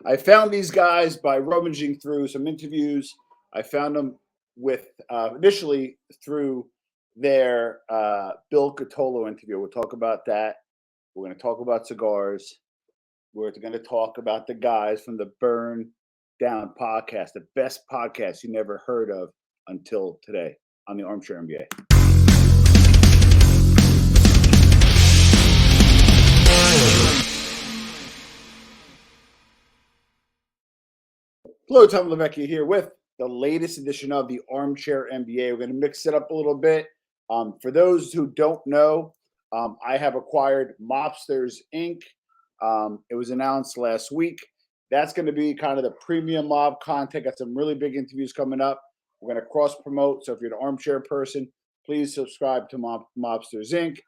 I found these guys by rummaging through some interviews. I found them with initially through their Bill Catolo interview. We'll talk about that. We're going to talk about cigars. We're going to talk about the guys from the Burn Down podcast, the best podcast you never heard of until today on the Armchair MBA. Hello, Tom Levecchia here with the latest edition of the Armchair MBA. We're going to mix it up a little bit. For those who don't know, I have acquired Mobsters Inc. It was announced last week. That's going to be kind of the premium mob content. Got some really big interviews coming up. We're going to cross promote. So if you're an armchair person, please subscribe to Mobsters Inc.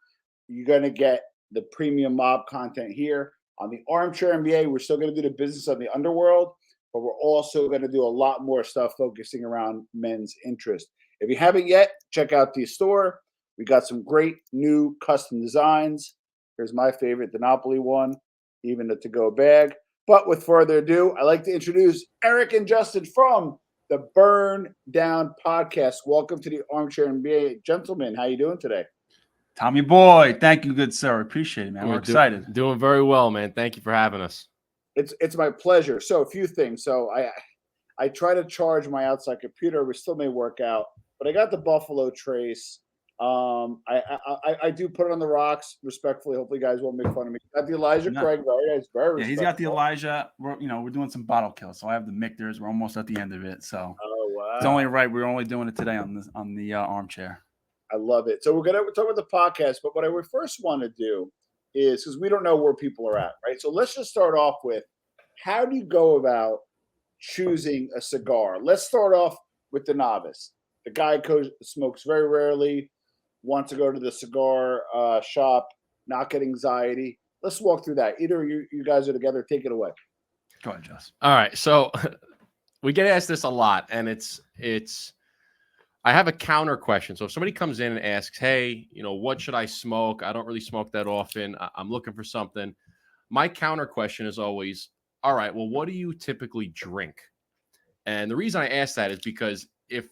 You're going to get the premium mob content here. On the Armchair MBA, we're still going to do the business of the underworld, but we're also going to do a lot more stuff focusing around men's interest. If you haven't yet, check out the store. We got some great new custom designs. Here's my favorite, the Monopoly one, even the to-go bag. But with further ado, I'd like to introduce Eric and Justin from the Burn Down podcast. Welcome to the Armchair MBA. Gentlemen, how you doing today? Tommy boy, thank you, good sir. Appreciate it, man. We're excited. Doing very well, man. Thank you for having us. It's my pleasure. So a few things. So I try to charge my outside computer, which still may work out, but I got the Buffalo Trace. I do put it on the rocks respectfully. Hopefully, you guys won't make fun of me. Got the Elijah Craig, very yeah, he's got the Elijah. We're doing some bottle kills, so I have the Michters. We're almost at the end of it, so it's only right. We're only doing it today on the armchair. I love it. So we're talk about the podcast, but what I would first want to do is, because we don't know where people are at, right? So let's just start off with, how do you go about choosing a cigar? Let's start off with the novice. The guy smokes very rarely, wants to go to the cigar shop, not get anxiety. Let's walk through that. Either you guys are together. Take it away. Go ahead, Jess. All right. So we get asked this a lot, and it's I have a counter question. So if somebody comes in and asks, hey, what should I smoke? I don't really smoke that often. I'm looking for something. My counter question is always, all right, well, what do you typically drink? And the reason I ask that is because if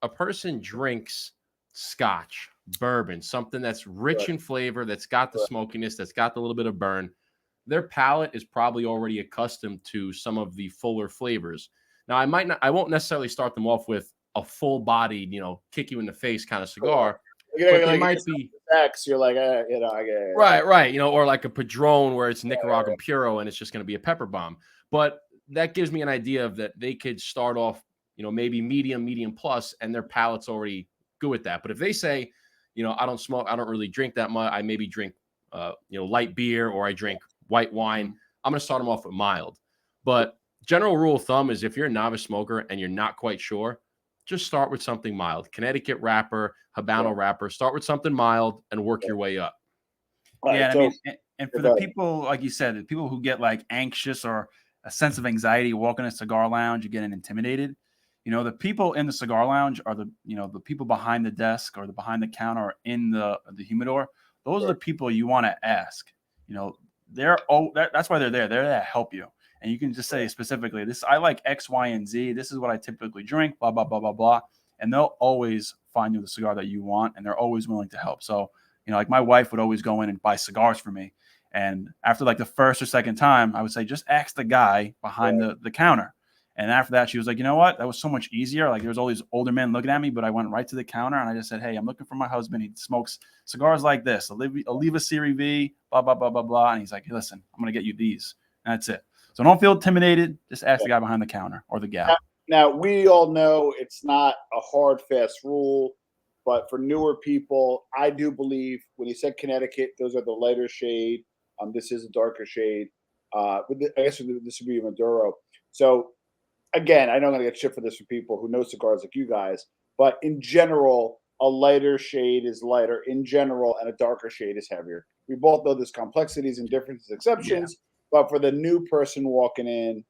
a person drinks scotch, bourbon, something that's rich in flavor, that's got the smokiness, that's got the little bit of burn, their palate is probably already accustomed to some of the fuller flavors. Now, I won't necessarily start them off with a full-bodied, kick you in the face kind of cigar, but they might be X. You're like, right, or like a Padron where it's Nicaraguan Puro and it's just going to be a pepper bomb. But that gives me an idea of that they could start off, maybe medium plus, and their palate's already good with that. But if they say, I don't smoke, I don't really drink that much, I maybe drink, light beer, or I drink white wine, I'm going to start them off with mild. But general rule of thumb is, if you're a novice smoker and you're not quite sure, just start with something mild. Connecticut wrapper, Habano wrapper. Start with something mild and work your way up. Yeah, so, and for the people, like you said, the people who get like anxious or a sense of anxiety walking in a cigar lounge, you're getting intimidated. The people in the cigar lounge are the people behind the desk or behind the counter or in the humidor. Those are the people you want to ask. That's why they're there. They're there to help you. And you can just say specifically, I like X, Y, and Z. This is what I typically drink, blah, blah, blah, blah, blah. And they'll always find you the cigar that you want, and they're always willing to help. So, like my wife would always go in and buy cigars for me. And after like the first or second time, I would say, just ask the guy behind the counter. And after that, she was like, you know what? That was so much easier. Like, there was all these older men looking at me, but I went right to the counter and I just said, hey, I'm looking for my husband. He smokes cigars like this. Oliva Serie V, blah, blah, blah, blah, blah. And he's like, hey, listen, I'm going to get you these. And that's it. So don't feel intimidated. Just ask the guy behind the counter or the gal. Now, we all know it's not a hard, fast rule, but for newer people, I do believe when he said Connecticut, those are the lighter shade. This is a darker shade. I guess this would be a Maduro. So, again, I know I'm going to get shit for this from people who know cigars like you guys, but in general, a lighter shade is lighter in general, and a darker shade is heavier. We both know there's complexities and differences, exceptions. Yeah. But for the new person walking in,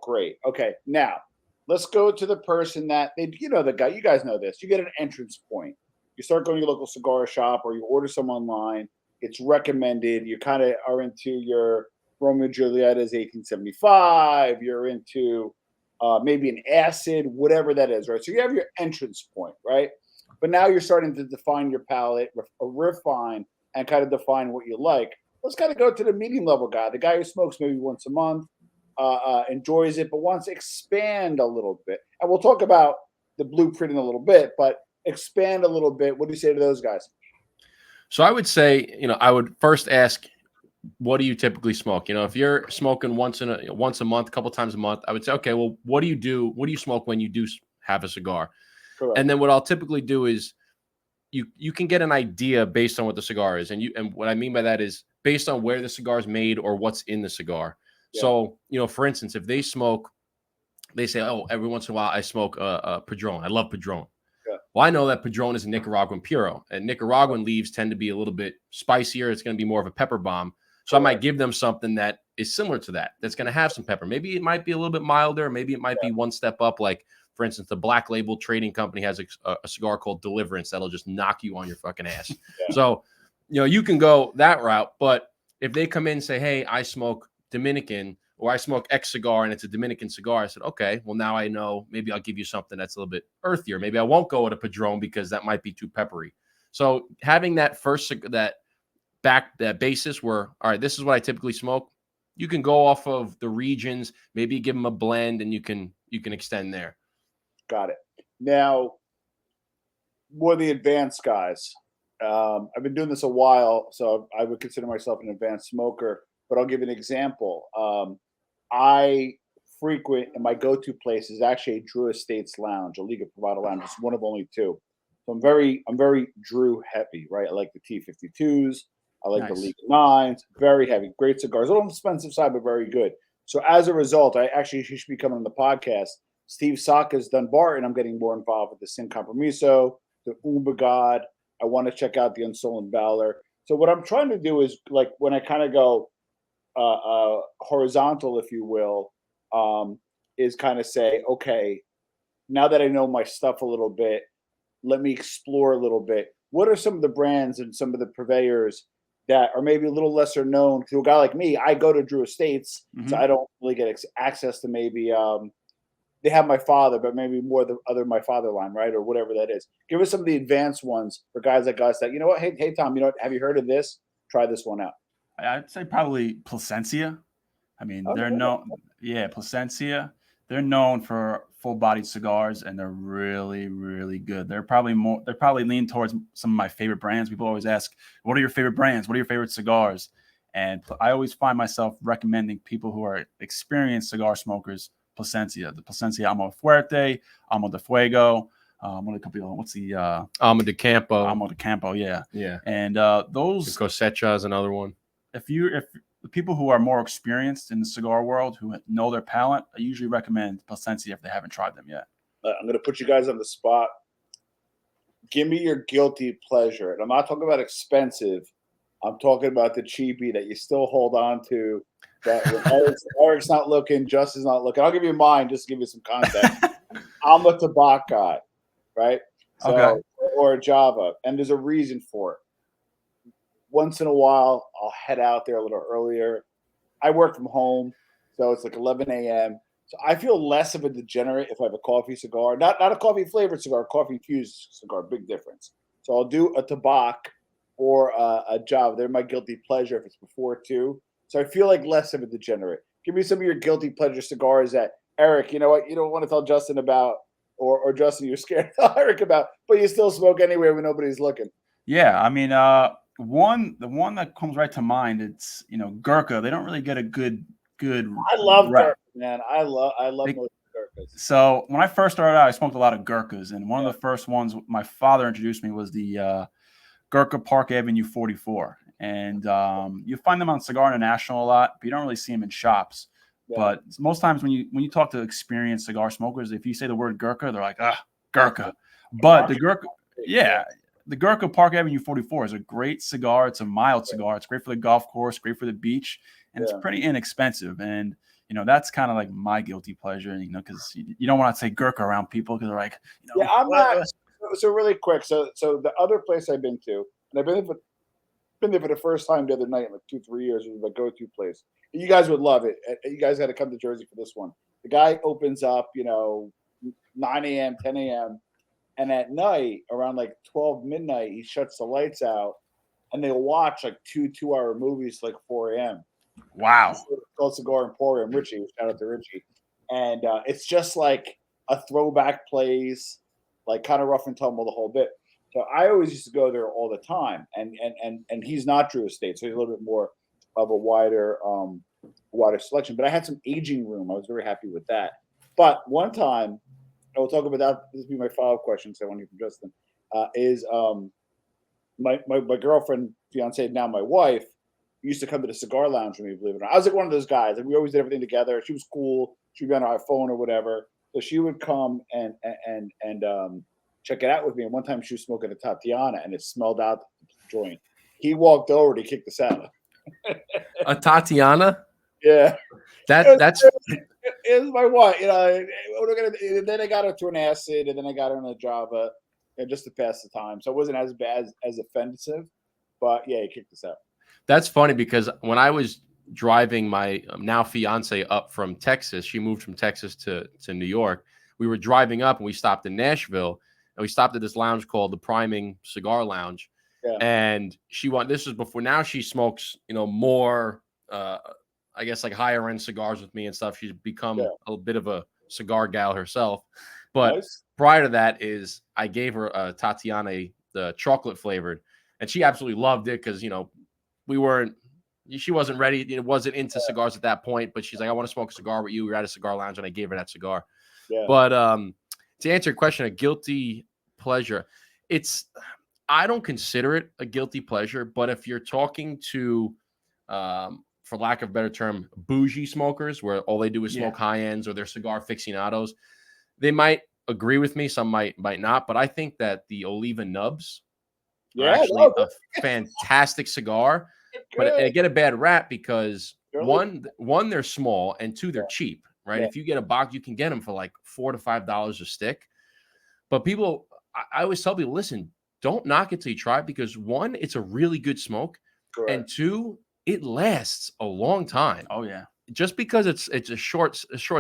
great. Okay, now let's go to the person that the guy. You guys know this. You get an entrance point. You start going to your local cigar shop, or you order some online. It's recommended. You kind of are into your Romeo and Juliet is 1875. You're into maybe an acid, whatever that is, right? So you have your entrance point, right? But now you're starting to define your palate, refine, and kind of define what you like. Let's kind of go to the medium level guy, the guy who smokes maybe once a month, enjoys it, but wants to expand a little bit. And we'll talk about the blueprint in a little bit, but expand a little bit. What do you say to those guys? So I would say, I would first ask, what do you typically smoke? If you're smoking once a month, a couple times a month, I would say, okay, well, what do you do? What do you smoke when you do have a cigar? Correct. And then what I'll typically do is you can get an idea based on what the cigar is. And what I mean by that is based on where the cigar is made or what's in the cigar. Yeah. So, for instance, if they smoke, they say, oh, every once in a while I smoke Padron. I love Padron. Yeah. Well, I know that Padron is a Nicaraguan Puro, and Nicaraguan leaves tend to be a little bit spicier. It's going to be more of a pepper bomb. So I might give them something that is similar to that. That's going to have some pepper. Maybe it might be a little bit milder. Maybe it might be one step up. Like, for instance, the Black Label Trading Company has a cigar called Deliverance that'll just knock you on your fucking ass. Yeah. So, you can go that route. But if they come in and say, hey, I smoke Dominican or I smoke X cigar and it's a Dominican cigar, I said, okay, well, now I know. Maybe I'll give you something that's a little bit earthier. Maybe I won't go with a Padron because that might be too peppery. So having that that basis where, all right, this is what I typically smoke. You can go off of the regions, maybe give them a blend, and you can extend there. Got it. Now, more the advanced guys. I've been doing this a while, so I would consider myself an advanced smoker. But I'll give you an example. I frequent, and my go-to place is actually a Drew Estates lounge, a Liga Privada lounge. It's one of only two. So I'm very Drew heavy, right? I like the T52s. I like the Liga 9s. Very heavy, great cigars. A little expensive side, but very good. So as a result, he should be coming on the podcast. Steve Saka's Dunbarton. I'm getting more involved with the Sin Compromiso, the Umbagad. I want to check out the Unstolen Valor. So what I'm trying to do is, like, when I kind of go horizontal, if you will, is kind of say, okay, now that I know my stuff a little bit, let me explore a little bit. What are some of the brands and some of the purveyors that are maybe a little lesser known to a guy like me? I go to Drew Estates, so I don't really get access to maybe they have my father, but maybe more the other my father line, right? Or whatever that is. Give us some of the advanced ones for guys like us that, hey Tom, have you heard of this? Try this one out. I'd say probably Plasencia. I mean, they're known. Yeah, Plasencia. They're known for full-bodied cigars, and they're really, really good. They're probably lean towards some of my favorite brands. People always ask, "What are your favorite brands? What are your favorite cigars?" And I always find myself recommending people who are experienced cigar smokers Plasencia. The Plasencia Alma Fuerte, Alma de Fuego. What's the Alma de Campo? Alma de Campo, yeah. And those Cosecha is another one. If the people who are more experienced in the cigar world, who know their palate, I usually recommend Plasencia if they haven't tried them yet. I'm going to put you guys on the spot. Give me your guilty pleasure. And I'm not talking about expensive. I'm talking about the cheapie that you still hold on to. That when Eric's not looking, Justin's not looking. I'll give you mine just to give you some context. I'm a tobacco guy, right? So, okay. Or a Java. And there's a reason for it. Once in a while, I'll head out there a little earlier. I work from home, so it's like 11 a.m. So I feel less of a degenerate if I have a coffee cigar. Not a coffee-flavored cigar, coffee-infused cigar. Big difference. So I'll do a tobacco or a Java. They're my guilty pleasure if it's before 2. So I feel like less of a degenerate. Give me some of your guilty pleasure cigars that, Eric, you know what, you don't want to tell Justin about, or Justin, you're scared to tell Eric about, but you still smoke anyway when nobody's looking. Yeah, I mean, the one that comes right to mind, it's Gurkha. They don't really get a good. I love Gurkha, man. I love most Gurkhas. So when I first started out, I smoked a lot of Gurkhas, and one of the first ones my father introduced me was the Gurkha Park Avenue 44, and you find them on Cigar International a lot, but you don't really see them in shops. Yeah. But most times when you talk to experienced cigar smokers, if you say the word Gurkha, they're like, Gurkha. But the Gurkha, the Gurkha Park Avenue 44 is a great cigar. It's a mild cigar. It's great for the golf course, great for the beach, and it's pretty inexpensive. And that's kind of like my guilty pleasure, because you don't want to say Gurkha around people because they're like, I'm not. So really quick. So the other place I've been to, and I've been been there for the first time the other night in like 2-3 years. It was my go-to place. You guys would love it. You guys had to come to Jersey for this one. The guy opens up, 9 a.m., 10 a.m., and at night around like 12 midnight, he shuts the lights out, and they'll watch like 2-hour movies like 4 a.m. Wow. It's called Cigar Emporium. Richie, shout out to Richie, and it's just like a throwback place, like kind of rough and tumble the whole bit. So I always used to go there all the time, and he's not Drew Estate, so he's a little bit more of a wider selection. But I had some aging room. I was very happy with that. But one time, I will talk about that. This will be my follow-up question, so I want to hear from Justin. Is my girlfriend, fiance, now my wife, used to come to the cigar lounge with me, believe it or not. I was like one of those guys. Like we always did everything together. She was cool. She'd be on her phone or whatever. So she would come and check it out with me. And one time she was smoking a Tatiana and it smelled out the joint. He walked over to kick the out. A Tatiana? Yeah. That's it was my wife. Then I got her to an acid, and then I got her on a Java, and just to pass the time. So it wasn't as bad as offensive, but yeah, he kicked us out. That's funny because when I was driving my now fiance up from Texas, she moved from Texas to New York. We were driving up and we stopped in Nashville, and we stopped at this lounge called the Priming Cigar Lounge. Yeah. And this was before, now she smokes, more, I guess like higher end cigars with me and stuff. She's become a bit of a cigar gal herself. But prior to that is I gave her a Tatiana, the chocolate flavored, and she absolutely loved it because, she wasn't ready. It wasn't into cigars at that point, but she's like, I want to smoke a cigar with you. We were at a cigar lounge and I gave her that cigar. Yeah. But to answer your question, a guilty pleasure, I don't consider it a guilty pleasure, but if you're talking to, for lack of a better term, bougie smokers, where all they do is smoke high ends or they're cigar aficionados, they might agree with me. Some might not, but I think that the Oliva nubs are actually a fantastic cigar. But they get a bad rap because one, they're small, and two, they're cheap, right? Yeah. If you get a box, you can get them for like $4 to $5 a stick. But I always tell people, listen, don't knock it till you try it, because one, it's a really good smoke. Correct. And two, it lasts a long time. Oh yeah. Just because it's a short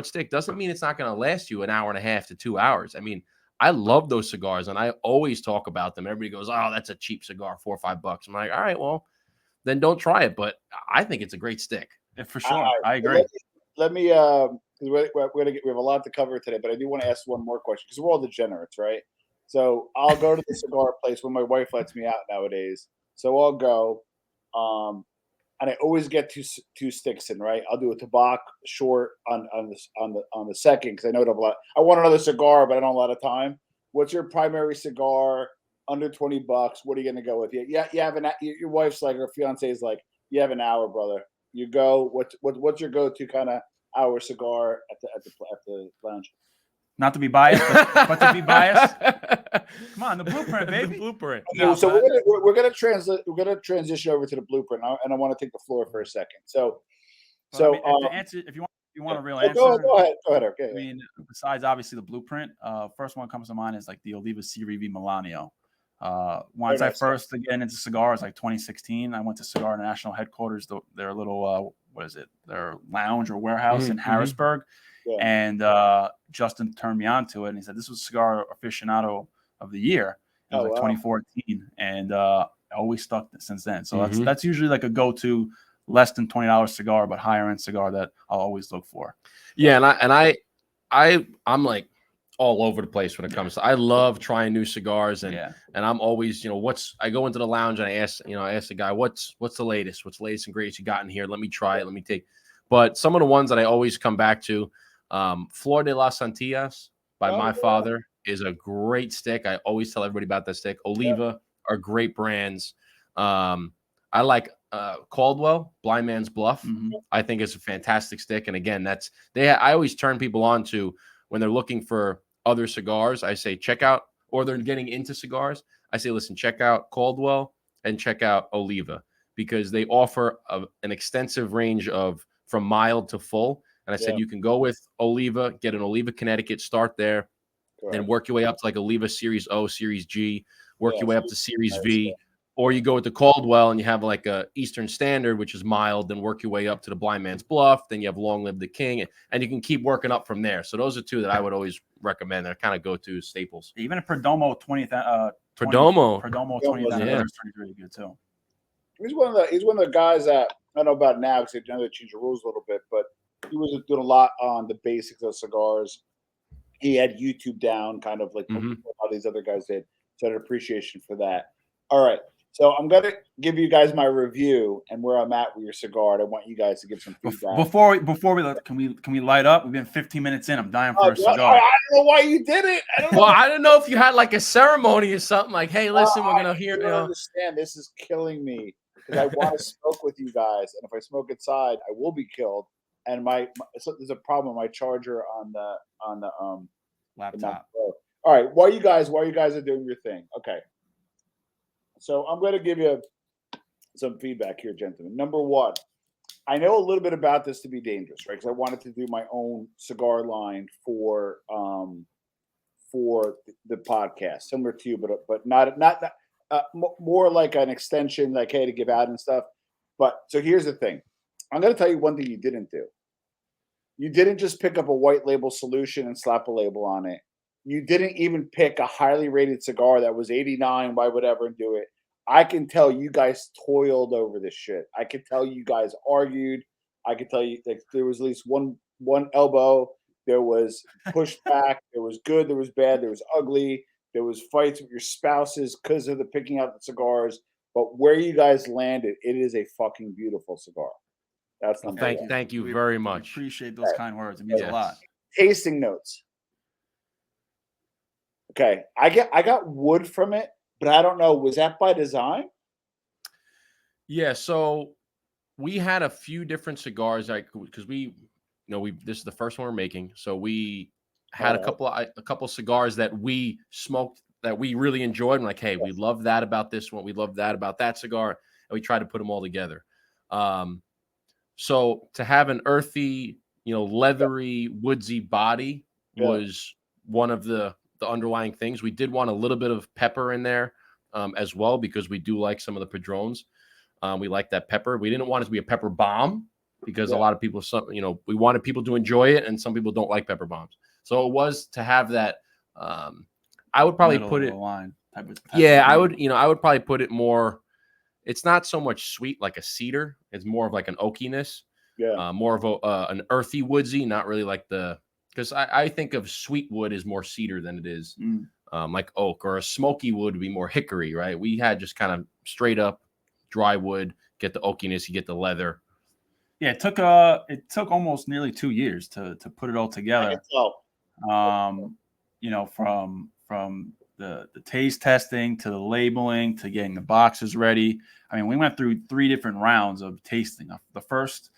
stick doesn't mean it's not going to last you an hour and a half to 2 hours. I mean, I love those cigars and I always talk about them. Everybody goes, "Oh, that's a cheap cigar, $4 or $5." I'm like, all right, well, then don't try it. But I think it's a great stick. Yeah, for sure. I agree. Let me we have a lot to cover today, but I do want to ask one more question because we're all degenerates, right? So I'll go to the cigar place when my wife lets me out nowadays. So I'll go, and I always get two sticks in, right? I'll do a tobacco short on the second because I know I want another cigar, but I don't have a lot of time. What's your primary cigar? Under $20. What are you gonna go with? You have your wife's like, or fiance is like, you have an hour, brother. You go. What's your go-to kind of hour cigar at the lounge? Not to be biased, but to be biased. Come on, the blueprint, baby. The blueprint. No, so we're gonna transition over to the blueprint, and I want to take the floor for a second. To answer, if you want a real answer, go ahead. Okay. I mean, besides obviously the blueprint, first one comes to mind is like the Oliva Series V Milanio. Once I first again into cigars, like 2016, I went to Cigar International headquarters, their little their lounge or warehouse in Harrisburg. Yeah. And Justin turned me on to it, and he said this was Cigar Aficionado of the Year. It was 2014, and I always stuck since then. So that's usually like a go-to less than $20 cigar, but higher end cigar that I'll always look for. Yeah, I'm like all over the place when it comes to. I love trying new cigars, and I'm always I go into the lounge and I ask the guy what's the latest and greatest you got in here. Let me try it. Let me take. But some of the ones that I always come back to. Flor de las Antillas by my father is a great stick. I always tell everybody about that stick. Oliva are great brands. I like Caldwell, Blind Man's Bluff. I think it's a fantastic stick. And again, I always turn people on to when they're looking for other cigars. I say check out, or they're getting into cigars. I say, listen, check out Caldwell and check out Oliva because they offer an extensive range from mild to full. And I said, you can go with Oliva, get an Oliva Connecticut, start there, then work your way up to like Oliva Series O, Series G, work your way up to Series V, Or you go with the Caldwell and you have like a Eastern Standard, which is mild, then work your way up to the Blind Man's Bluff. Then you have Long Live the King, and you can keep working up from there. So those are two that I would always recommend. That kind of go to staples. Even a Perdomo 20th Perdomo 20th anniversary is really good too. He's one of the guys that I don't know about now because they changed the rules a little bit, but he was doing a lot on the basics of cigars. He had YouTube down, kind of like how these other guys did. So I had appreciation for that. All right. So I'm going to give you guys my review and where I'm at with your cigar. And I want you guys to give some feedback. Before we can we light up? We've been 15 minutes in. I'm dying for a cigar. I don't know why you did it. I don't know if you had like a ceremony or something like, hey, listen, we're going to hear. I don't understand. This is killing me because I want to smoke with you guys. And if I smoke inside, I will be killed. And so there's a problem with my charger on the laptop. All right. While you guys are doing your thing. Okay. So I'm going to give you some feedback here, gentlemen. Number one, I know a little bit about this to be dangerous, right? Because I wanted to do my own cigar line for the podcast, similar to you, but not more like an extension, like hey, to give out and stuff. But so here's the thing: I'm going to tell you one thing you didn't do. You didn't just pick up a white label solution and slap a label on it. You didn't even pick a highly rated cigar that was 89 by whatever and do it. I can tell you guys toiled over this shit. I can tell you guys argued. I can tell you like there was at least one elbow. There was pushback. There was good. There was bad. There was ugly. There was fights with your spouses because of the picking out the cigars. But where you guys landed, it is a fucking beautiful cigar. That's not thank you very much. Appreciate those kind words. It means a lot. Tasting notes. Okay, I got wood from it, but I don't know. Was that by design? Yeah, so we had a few different cigars, like because this is the first one we're making, so we had a couple cigars that we smoked that we really enjoyed. And like, hey, we love that about this one, we love that about that cigar, and we tried to put them all together. So to have an earthy, leathery, woodsy body was one of the underlying things. We did want a little bit of pepper in there as well, because we do like some of the Padrones. We like that pepper. We didn't want it to be a pepper bomb because a lot of people, we wanted people to enjoy it, and some people don't like pepper bombs. So it was to have that. I would probably put it. I would probably put it more. It's not so much sweet like a cedar. It's more of like an oakiness. Yeah. More of an earthy woodsy, not really like because I think of sweet wood as more cedar than it is like oak, or a smoky wood would be more hickory, right? We had just kind of straight up dry wood, get the oakiness, you get the leather. Yeah, it took almost nearly 2 years to put it all together. From the taste testing to the labeling to getting the boxes ready. I mean, we went through 3 different rounds of tasting. The first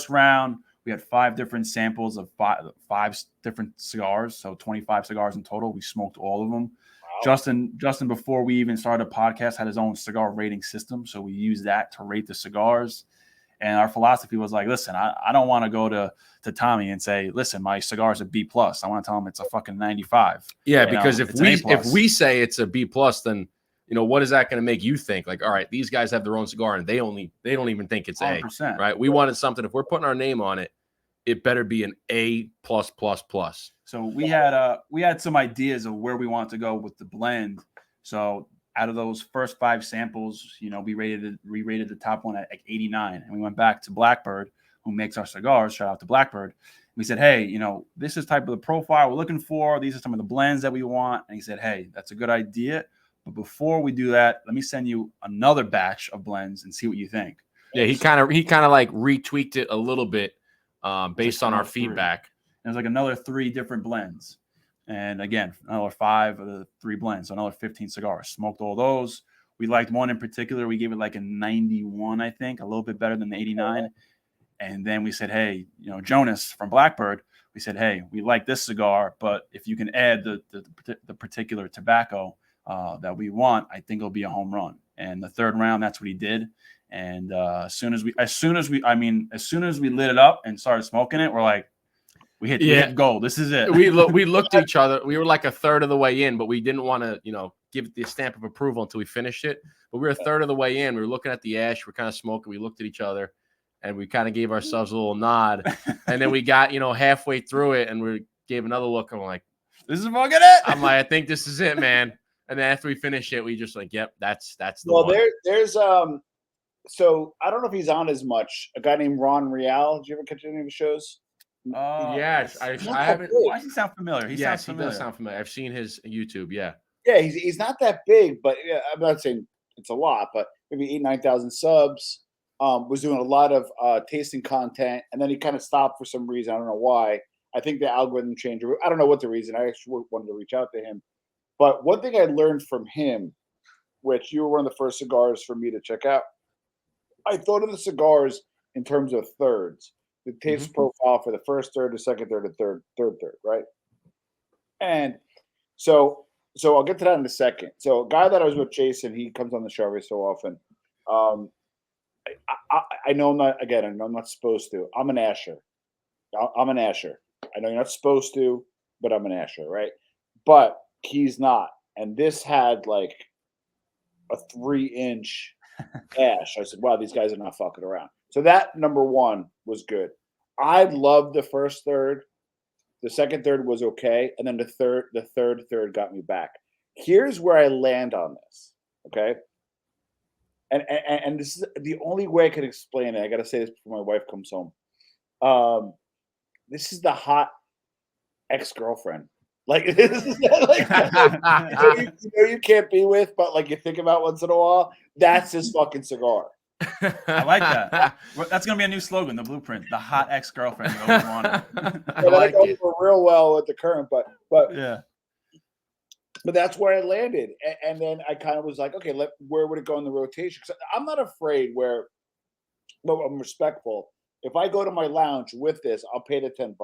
round, we had 5 different samples of 5 different cigars, so 25 cigars in total. We smoked all of them. Wow. Justin, before we even started a podcast, had his own cigar rating system, so we used that to rate the cigars. And our philosophy was like, listen, I don't want to go to Tommy and say, listen, my cigar's a B+. I want to tell him it's a fucking 95. Yeah, because if we say it's a B+, then what is that going to make you think? Like, all right, these guys have their own cigar and they don't even think it's 100%. A, right? We wanted something. If we're putting our name on it, it better be an A+++. So we had some ideas of where we want to go with the blend. So out of those first 5 samples, we rated the top one at like 89, and we went back to Blackbird, who makes our cigars. Shout out to Blackbird. We said, hey, this is type of the profile we're looking for. These are some of the blends that we want. And he said, hey, that's a good idea. But before we do that, let me send you another batch of blends and see what you think. Yeah, he kind of like retweaked it a little bit based on our feedback. There's like another 3 different blends. And again, another 5 of the 3 blends. So another 15 cigars. Smoked all those. We liked one in particular. We gave it like a 91, I think, a little bit better than the 89. And then we said, hey, Jonas from Blackbird, we said, hey, we like this cigar, but if you can add the particular tobacco that we want, I think it'll be a home run. And the 3rd round, that's what he did. And as soon as we lit it up and started smoking it, we're like, we hit gold. This is it. We looked at each other. We were like a third of the way in, but we didn't want to, give it the stamp of approval until we finished it. but we were a third of the way in. We were looking at the ash. We're kind of smoking. We looked at each other, and we kind of gave ourselves a little nod. And then we got, halfway through it, and we gave another look, and we're like, "This is fucking it." I'm like, I think this is it, man. And then after we finish it, we just like, yep, that's the well, one. there's so I don't know if he's on as much. A guy named Ron Real. Did you ever catch any of his shows? Yes, I haven't. Why does he sound familiar? He Yes, sounds he familiar. does sound familiar. I've seen his YouTube. Yeah. Yeah, he's not that big, but I'm not saying it's a lot, but maybe 9,000 subs. Was doing a lot of tasting content, and then he kind of stopped for some reason. I don't know why. I think the algorithm changed. I don't know what the reason. I actually wanted to reach out to him. But one thing I learned from him, which you were one of the first cigars for me to check out, I thought of the cigars in terms of thirds. The taste profile for the first third, the second third, the third, right? And so I'll get to that in a second. So a guy that I was with, Jason, he comes on the show every so often. I know I'm not, again, I know I'm not supposed to. I'm an Asher. I'm an Asher. I know you're not supposed to, but I'm an Asher, right? But he's not. And this had like a 3-inch ash. I said, wow, these guys are not fucking around. So that number one was good. I loved the first third. The second third was okay. And then the third got me back. Here's where I land on this. Okay. And this is the only way I can explain it. I got to say this before my wife comes home. This is the hot ex-girlfriend. Like, this is like you can't be with, but like you think about once in a while. That's his fucking cigar. I like that. That's gonna be a new slogan. The blueprint. The hot ex-girlfriend you always wanted. I like it. Real well with the current, but yeah. But that's where I landed, and then I kind of was like, okay, where would it go in the rotation? Because I'm not afraid. But I'm respectful. If I go to my lounge with this, I'll pay the $10.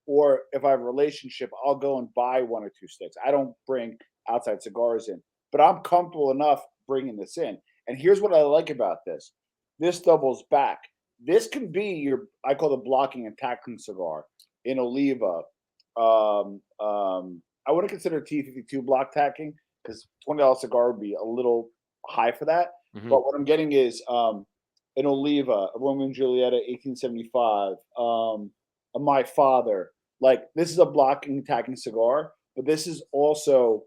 Or if I have a relationship, I'll go and buy 1 or 2 sticks. I don't bring outside cigars in, but I'm comfortable enough bringing this in. And here's what I like about this: this doubles back. This can be I call the blocking and tackling cigar in Oliva. I wouldn't consider T52 block tacking because $20 cigar would be a little high for that. Mm-hmm. But what I'm getting is an Oliva, a Romeo and Julieta, 1875, a My Father. Like, this is a blocking tacking cigar, but this is also,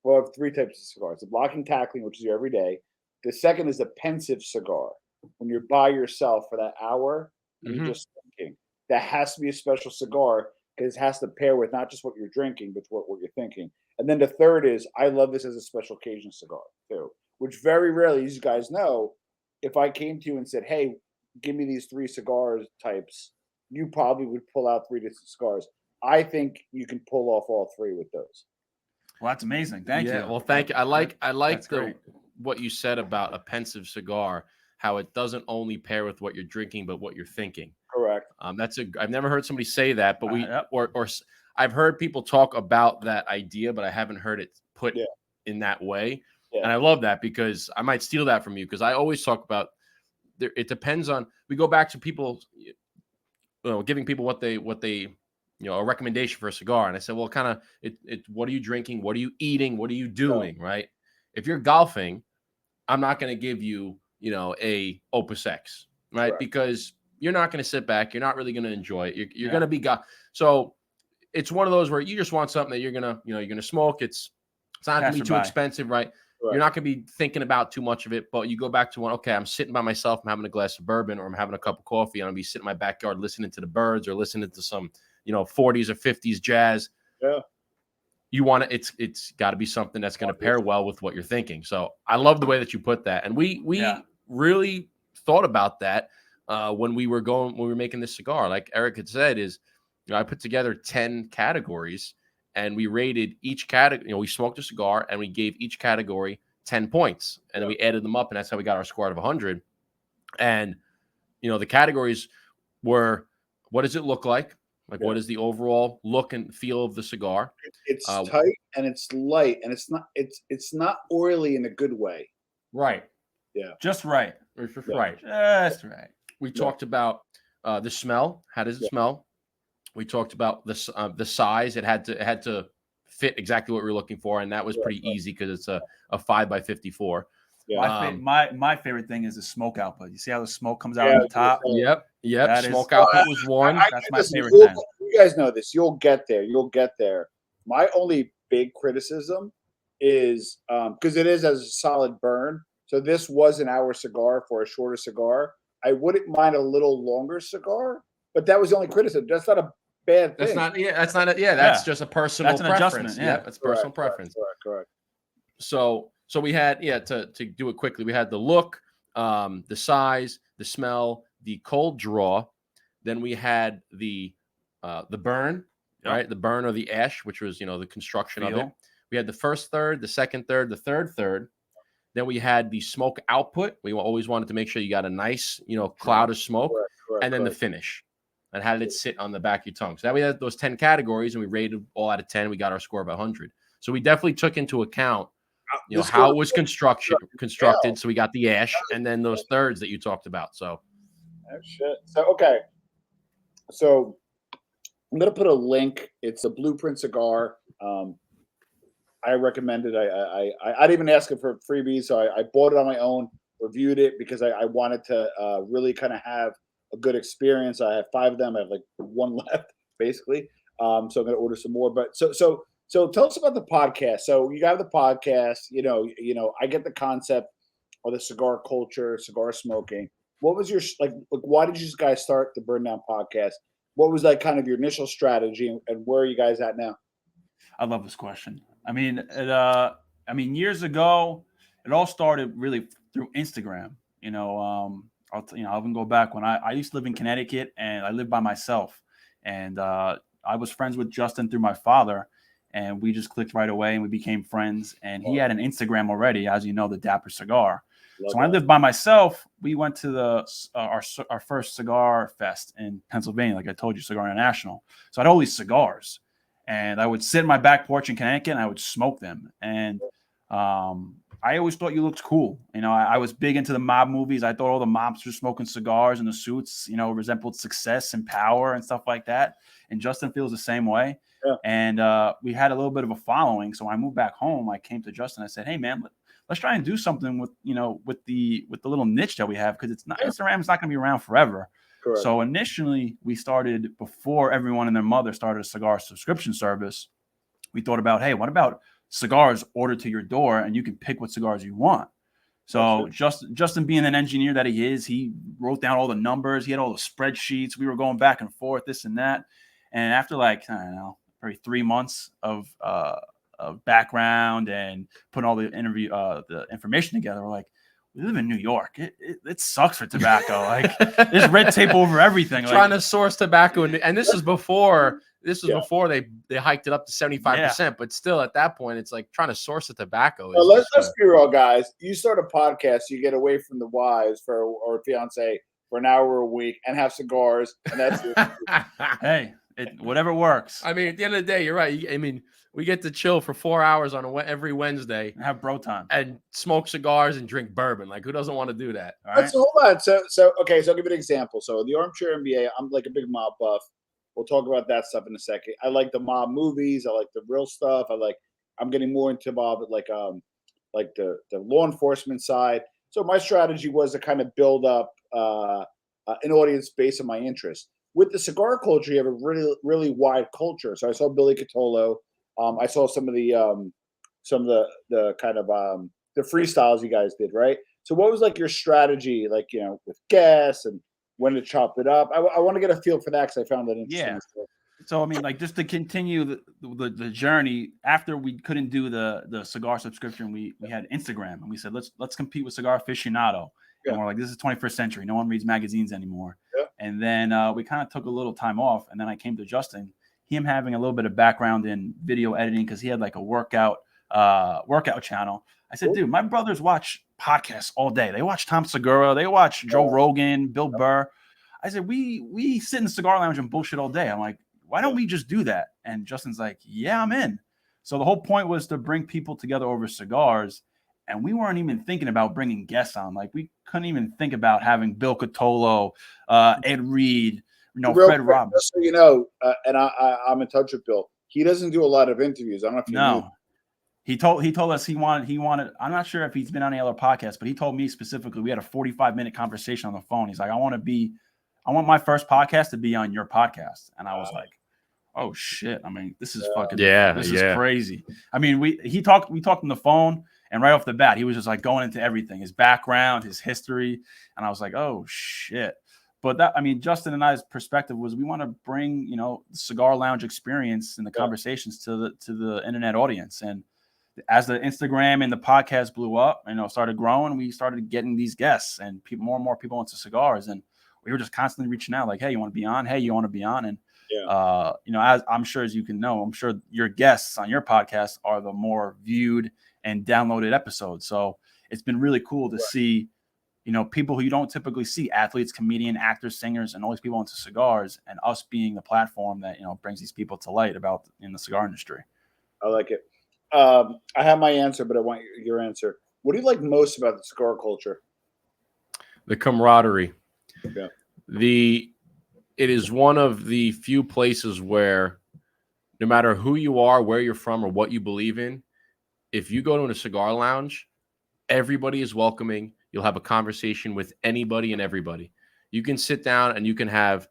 well, I have 3 types of cigars: the blocking tackling, which is your everyday. The second is the pensive cigar, when you're by yourself for that hour and you're just thinking. That has to be a special cigar, because it has to pair with not just what you're drinking, but what you're thinking. And then the third is, I love this as a special occasion cigar too, which very rarely, as you guys know, if I came to you and said, hey, give me these 3 cigars types, you probably would pull out 3 different cigars. I think you can pull off all 3 with those. Well, that's amazing. Thank you. Well, thank you. I like what you said about a pensive cigar, how it doesn't only pair with what you're drinking, but what you're thinking. Correct. I've never heard somebody say that, but or I've heard people talk about that idea, but I haven't heard it put in that way. Yeah. And I love that, because I might steal that from you, because I always talk about it depends on, we go back to people, giving people what they a recommendation for a cigar. And I said, well, kind of what are you drinking? What are you eating? What are you doing? Right. If you're golfing, I'm not going to give you, a Opus X, right? Correct. Because you're not going to sit back. You're not really going to enjoy it. You're going to be so it's one of those where you just want something that you're going to smoke. It's not going to be too expensive, right? You're not going to be thinking about too much of it, but you go back to okay, I'm sitting by myself, I'm having a glass of bourbon, or I'm having a cup of coffee, and I'm going to be sitting in my backyard listening to the birds or listening to some, 40s or 50s jazz. Yeah. You want to, it's got to be something that's going to pair well with what you're thinking. So I love the way that you put that. And we really thought about that when we were making this cigar. Like Eric had said, I put together 10 categories, and we rated each category. We smoked a cigar and we gave each category 10 points, and then we added them up, and that's how we got our score out of 100. And, the categories were, what does it look like? Like, what is the overall look and feel of the cigar? It's tight and it's light, and it's not oily in a good way. Right. Yeah. Just right. It's just right. Just right. We talked about the smell. How does it smell? We talked about the size. It had to fit exactly what we were looking for, and that was pretty easy because it's a 5x54. Yeah. My favorite thing is the smoke output. You see how the smoke comes out Yeah, on the top? Yep. That is- Smoke output was one. That's my listen, favorite you thing. guys know this. You'll get there. You'll get there. My only big criticism is because it is as a solid burn. So this was an hour cigar for a shorter cigar. I wouldn't mind a little longer cigar, but that was the only criticism. That's not a bad thing. That's not. Yeah. That's not. That's just a personal That's an preference. adjustment, yeah. Yep. It's personal preference. Correct. So we had to do it quickly. We had the look, the size, the smell, the cold draw. Then we had the burn, right? The burn or the ash, which was the construction of it. We had the first third, the second third, the third third. Then we had the smoke output. We always wanted to make sure you got a nice cloud of smoke, and then the finish. And how did it sit on the back of your tongue? So now we had those 10 categories, and we rated all out of 10. We got our score of 100. So we definitely took into account how it was constructed. So we got the ash and then those thirds that you talked about. So shit. So okay. So I'm gonna put a link. It's a Blueprint cigar. I recommend it. I didn't even ask it for freebies, so I bought it on my own, reviewed it because I wanted to really kind of have a good experience. I have 5 of them. I have like 1 left, basically. So I'm gonna order some more. But so tell us about the podcast. So you got the podcast. I get the concept of the cigar culture, cigar smoking. What was your like? Why did you guys start the Burn Down podcast? What was like kind of your initial strategy, and where are you guys at now? I love this question. I mean, years ago, it all started really through Instagram. I'll even go back when I used to live in Connecticut and I lived by myself, and I was friends with Justin through my father, and we just clicked right away and we became friends. And he had an Instagram already, as you know, the Dapper Cigar. So when I lived by myself, we went to our first cigar fest in Pennsylvania, like I told you, Cigar International. So I had all these cigars, and I would sit in my back porch in Connecticut and I would smoke them. And I always thought you looked cool. I was big into the mob movies. I thought all the mobsters smoking cigars and the suits, resembled success and power and stuff like that. And Justin feels the same way. Yeah. And we had a little bit of a following. So when I moved back home, I came to Justin. I said, "Hey, man, let's try and do something with the little niche that we have, because Instagram's not going to be around forever." Correct. So initially, we started before everyone and their mother started a cigar subscription service. We thought about, hey, what about cigars ordered to your door and you can pick what cigars you want? So Justin being an engineer that he is, he wrote down all the numbers. He had all the spreadsheets. We were going back and forth, this and that. And after probably 3 months of background and putting all the information together, we're like, we live in New York. It sucks for tobacco. Like, there's red tape over everything. Trying to source tobacco, and this is before before they hiked it up to 75%. But still, at that point, it's like trying to source the tobacco. Let's be real, guys. You start a podcast, you get away from the wives or fiance for an hour a week and have cigars, and that's it. Hey, whatever works. I mean, at the end of the day, you're right. I mean, we get to chill for 4 hours on every Wednesday, have bro time, and smoke cigars and drink bourbon. Like, who doesn't want to do that? All right. So hold on. So okay. So I'll give you an example. So the Armchair MBA, I'm like a big mob buff. We'll talk about that stuff in a second. I like the mob movies. I like the real stuff. I'm getting more into mob, like the law enforcement side. So my strategy was to kind of build up an audience based on my interest. With the cigar culture, you have a really, really wide culture. So I saw Billy Catolo. I saw some of the kind of the freestyles you guys did, right? So what was like your strategy, like, with guests and when to chop it up? I want to get a feel for that because I found that interesting. Yeah. So I mean, like, just to continue the journey, after we couldn't do the cigar subscription, we had Instagram, and we said let's compete with Cigar Aficionado. Yeah. And we're like, this is 21st century. No one reads magazines anymore. Yeah. And then we kind of took a little time off, and then I came to Justin. Him having a little bit of background in video editing because he had like a workout channel. I said, dude, my brothers watch podcasts all day. They watch Tom Segura. They watch Joe Rogan, Bill Burr. I said, we sit in the cigar lounge and bullshit all day. I'm like, why don't we just do that? And Justin's like, yeah, I'm in. So the whole point was to bring people together over cigars. And we weren't even thinking about bringing guests on. Like, we couldn't even think about having Bill Catolo, Ed Reed, Fred Robbins. So and I'm in touch with Bill. He doesn't do a lot of interviews. I don't know if you knew. He told us he wanted. I'm not sure if he's been on any other podcast, but he told me specifically we had a 45-minute conversation on the phone. He's like, I want my first podcast to be on your podcast, and I was like, oh shit. I mean, this is fucking this is crazy. I mean, we talked on the phone, and right off the bat, he was just like going into everything, his background, his history, and I was like, oh shit. But that, I mean, Justin and I's perspective was we want to bring, the cigar lounge experience and the conversations to the internet audience. And as the Instagram and the podcast blew up, started growing, we started getting these guests and more and more people into cigars. And we were just constantly reaching out like, hey, you want to be on? Hey, you want to be on? And, as I'm sure, as you can know, I'm sure your guests on your podcast are the more viewed and downloaded episodes. So it's been really cool to see, people who you don't typically see, athletes, comedian, actors, singers, and all these people into cigars, and us being the platform that, brings these people to light about in the cigar industry. I like it. I have my answer, but I want your answer. What do you like most about the cigar culture? The camaraderie. Yeah. It is one of the few places where no matter who you are, where you're from, or what you believe in, if you go to a cigar lounge, everybody is welcoming. You'll have a conversation with anybody and everybody. You can sit down and you can have,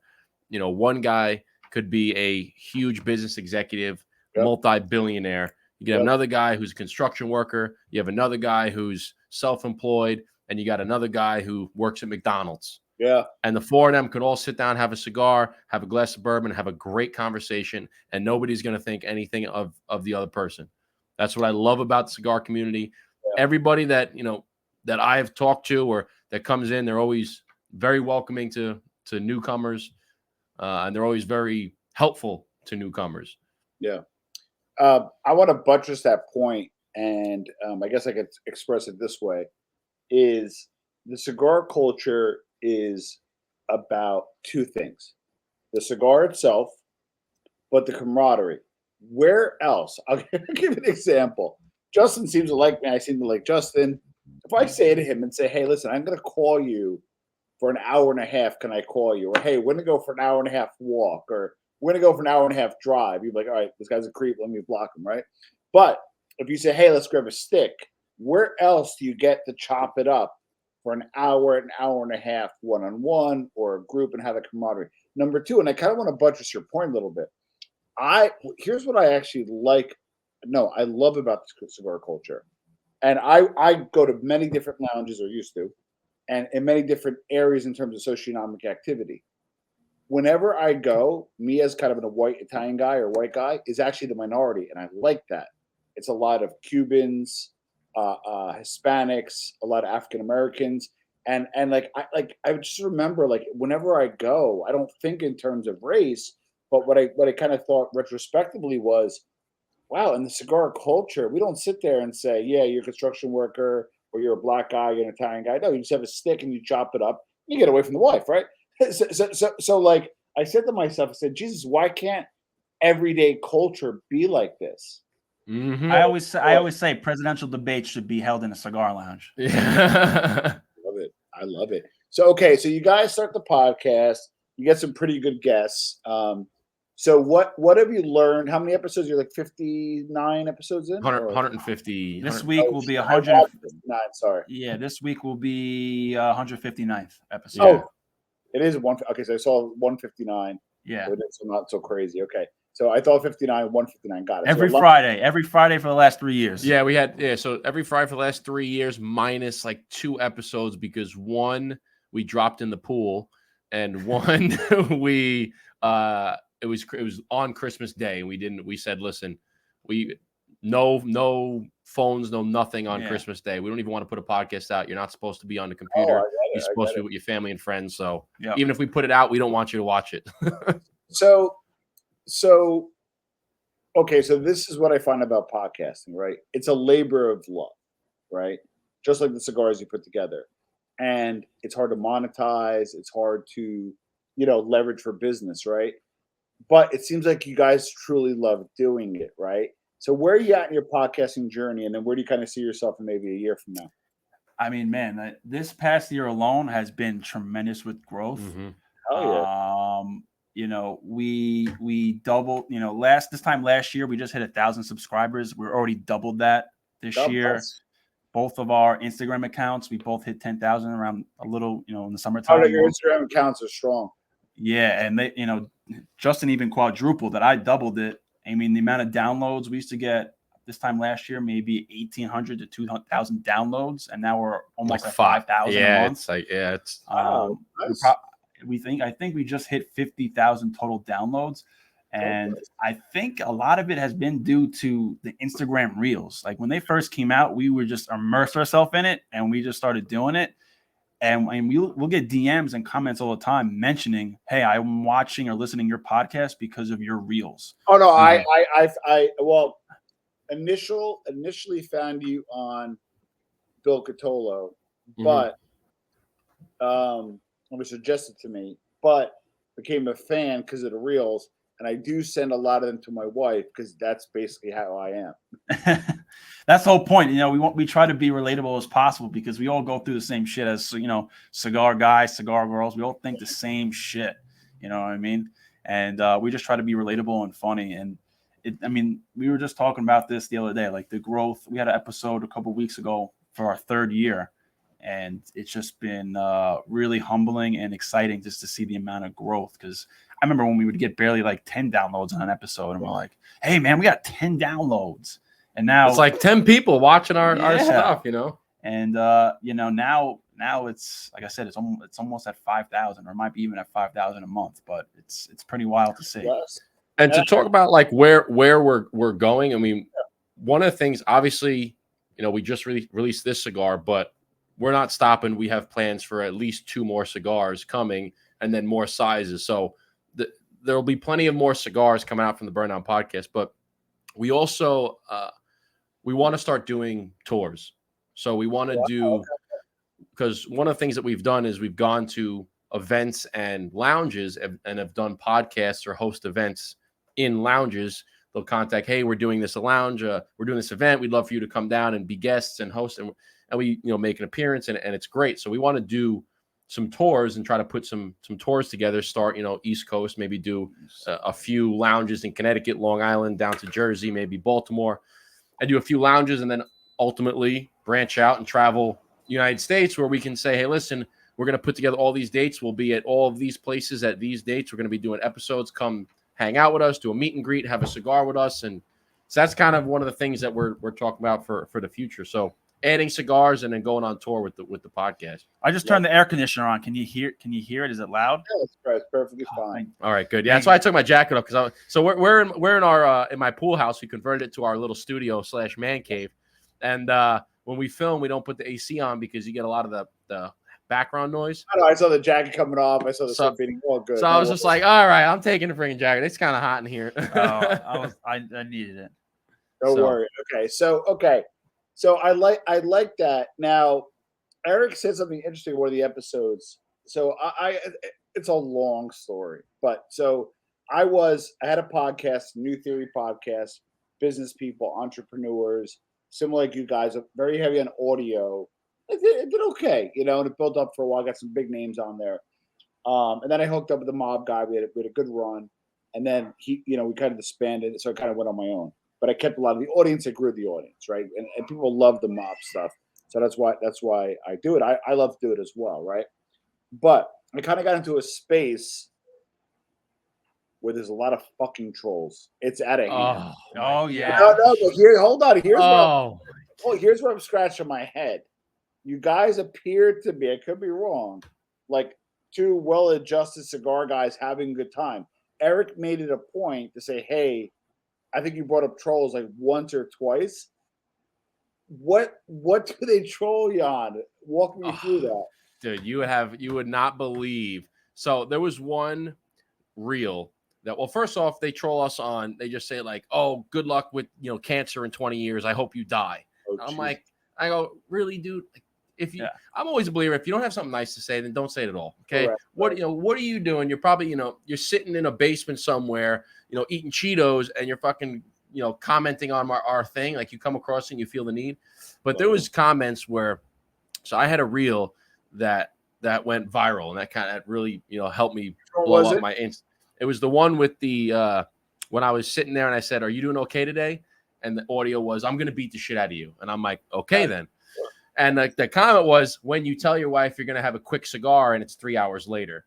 one guy could be a huge business executive, multi-billionaire. You can have another guy who's a construction worker. You have another guy who's self-employed, and you got another guy who works at McDonald's. Yeah. And the four of them could all sit down, have a cigar, have a glass of bourbon, have a great conversation, and nobody's going to think anything of the other person. That's what I love about the cigar community. Yeah. Everybody that, that I have talked to or that comes in, they're always very welcoming to newcomers, and they're always very helpful to newcomers. Yeah. I want to buttress that point, and I guess I could express it this way, is the cigar culture is about two things: the cigar itself, but the camaraderie. Where else? I'll give an example. Justin seems to like me. I seem to like Justin. If I say to him and say, hey, listen, I'm going to call you for an hour and a half, can I call you? Or, hey, we're going to go for an hour and a half walk, or we're going to go for an hour and a half drive. You'd be like, all right, this guy's a creep. Let me block him, right? But if you say, hey, let's grab a stick, where else do you get to chop it up for an hour and a half, one-on-one, or a group, and have a camaraderie? Number two, and I kind of want to buttress your point a little bit. Here's what I actually like. No, I love about the cigar culture. And I go to many different lounges, or used to, and in many different areas in terms of socioeconomic activity. Whenever I go, me as kind of a white Italian guy or white guy is actually the minority, and I like that. It's a lot of Cubans, Hispanics, a lot of African Americans, and I just remember, like, whenever I go, I don't think in terms of race, but what I kind of thought retrospectively was, wow, in the cigar culture, we don't sit there and say, yeah, you're a construction worker, or you're a black guy, you're an Italian guy. No, you just have a stick and you chop it up. You get away from the wife, right? So like I said to myself, I said, Jesus, why can't everyday culture be like this? Mm-hmm. I always say presidential debates should be held in a cigar lounge. Yeah. I love it. So, okay, so you guys start the podcast. You get some pretty good guests. So what have you learned? How many episodes? You're like 59 episodes in? 150. This week will be 159. Sorry. Yeah, this week will be 159th episode. Oh, it is one. Okay, so I saw 159. Yeah. So it's not so crazy. Okay. So I thought 59, 159. Got it. Every Friday for the last 3 years. Yeah, so every Friday for the last 3 years, minus like 2 episodes, because one we dropped in the pool, and one we it was on Christmas Day, and we said, listen, no phones, no nothing on Christmas Day. We don't even want to put a podcast out. You're not supposed to be on the computer. You're supposed to be with your family and friends. So even if we put it out, we don't want you to watch it. So, okay, so this is what I find about podcasting, right? It's a labor of love, right? Just like the cigars you put together. And it's hard to monetize. It's hard to, leverage for business, right? But it seems like you guys truly love doing it, right? So where are you at in your podcasting journey? And then where do you kind of see yourself in maybe a year from now? I mean, man, this past year alone has been tremendous with growth. Mm-hmm. Oh, yeah. we doubled, this time last year, we just hit 1,000 subscribers. We're already doubled that this year. Both of our Instagram accounts, we both hit 10,000 around a little, in the summertime. Oh, your Instagram accounts are strong. Yeah. And they, Justin even quadrupled that. I doubled it. I mean, the amount of downloads we used to get this time last year, maybe 1,800 to 2,000 downloads. And now we're almost at 5,000 a month. It's I think we just hit 50,000 total downloads. And I think a lot of it has been due to the Instagram Reels. Like when they first came out, we were just immersed ourselves in it and we just started doing it. And we'll get DMs and comments all the time mentioning, "Hey, I'm watching or listening to your podcast because of your Reels." Oh no, initially found you on Bill Catolo, but it was suggested to me, but became a fan because of the Reels. And I do send a lot of them to my wife because that's basically how I am. That's the whole point. We try to be relatable as possible because we all go through the same shit as, cigar guys, cigar girls. We all think the same shit. You know what I mean? And we just try to be relatable and funny. And we were just talking about this the other day, like the growth. We had an episode a couple of weeks ago for our 3rd year. And it's just been really humbling and exciting just to see the amount of growth. Because I remember when we would get barely like 10 downloads on an episode, and we're like, "Hey, man, we got 10 downloads." And now it's like 10 people watching our stuff, And now it's like I said, it's almost at 5,000, or it might be even at 5,000 a month. But it's pretty wild to see. Yes. And to talk about like where we're going. I mean, one of the things, obviously, we just released this cigar, but we're not stopping. We have plans for at least 2 more cigars coming, and then more sizes. So there will be plenty of more cigars coming out from the Burn Down podcast. But we also we want to start doing tours. So we want to do, because one of the things that we've done is we've gone to events and lounges and have done podcasts or host events in lounges. They'll contact, "Hey, we're doing this lounge. We're doing this event. We'd love for you to come down and be guests and host." And we, make an appearance, and it's great. So we want to do some tours and try to put some tours together. Start, East Coast, maybe do a few lounges in Connecticut, Long Island, down to Jersey, maybe Baltimore, and do a few lounges, and then ultimately branch out and travel United States, where we can say, "Hey, listen, we're going to put together all these dates. We'll be at all of these places at these dates. We're going to be doing episodes. Come hang out with us, do a meet and greet, have a cigar with us." And so that's kind of one of the things that we're talking about for the future. So adding cigars and then going on tour with the podcast. I just turned the air conditioner on. Can you hear it? Is it loud? Yeah, it's perfectly fine. All right, good. Yeah, that's why I took my jacket off, so we're in our in my pool house. We converted it to our little studio / man cave, and when we film, we don't put the AC on because you get a lot of the background noise. I saw the jacket coming off. I saw the sun beating. All good. So I was just like, "All right, I'm taking the freaking jacket. It's kind of hot in here." I needed it. Don't worry. Okay. So I like that. Now, Eric said something interesting in one of the episodes. So it's a long story, but so I had a podcast, New Theory podcast, business people, entrepreneurs, similar like you guys, very heavy on audio. It did okay, and it built up for a while. Got some big names on there. And then I hooked up with the mob guy. We had a good run. And then we kind of disbanded. So I kind of went on my own. But I kept a lot of the audience. I grew the audience, right? And people love the mob stuff. So that's why I do it. I love to do it as well, right? But I kind of got into a space where there's a lot of fucking trolls. It's at a hand. Oh yeah. No, but hold on. Here's where I'm scratching my head. You guys appear to be, I could be wrong, like 2 well-adjusted cigar guys having a good time. Eric made it a point to say, "Hey, I think you brought up trolls like once or twice. What do they troll you on? Walk me through that." Dude, you would not believe. So there was one reel that, well, first off, they troll us on, they just say like, "Oh, good luck with, cancer in 20 years. I hope you die." I'm like, I go, "Really, dude? I'm always a believer. If you don't have something nice to say, then don't say it at all. Okay. Correct. What are you doing? You're probably, you're sitting in a basement somewhere, eating Cheetos, and you're fucking, commenting on our thing. Like you come across and you feel the need." But there was comments where, so I had a reel that went viral, and that kind of really, helped me blow up my It was the one with the when I was sitting there and I said, "Are you doing okay today?" And the audio was, "I'm gonna beat the shit out of you." And I'm like, "Okay then." And the comment was, "When you tell your wife you're gonna have a quick cigar and it's 3 hours later,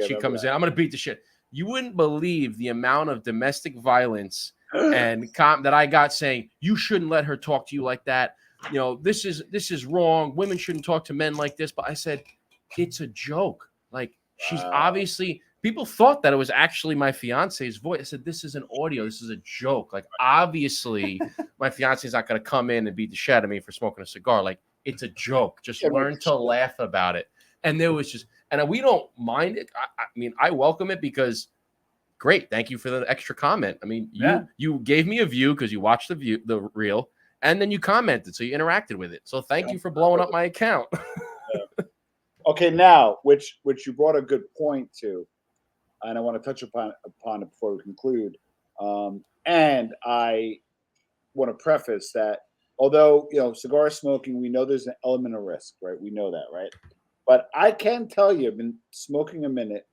she comes in, I'm gonna beat the shit." You wouldn't believe the amount of domestic violence and that I got saying, "You shouldn't let her talk to you like that. You know, this is wrong. Women shouldn't talk to men like this." But I said, it's a joke. Like, she's obviously, people thought that it was actually my fiance's voice. I said, this is an audio. This is a joke. Like, obviously, my fiance's not going to come in and beat the shit out of me for smoking a cigar. Like, it's a joke. Just learn to laugh about it. And there was just, and we don't mind it. I mean, I welcome it because, great. Thank you for the extra comment. I mean, you gave me a view because you watched the reel, and then you commented, so you interacted with it. So thank you for blowing up my account. Okay, now, which you brought a good point to, and I want to touch upon it before we conclude. And I want to preface that, although cigar smoking, we know there's an element of risk, right? We know that, right? But I can tell you, I've been smoking a minute,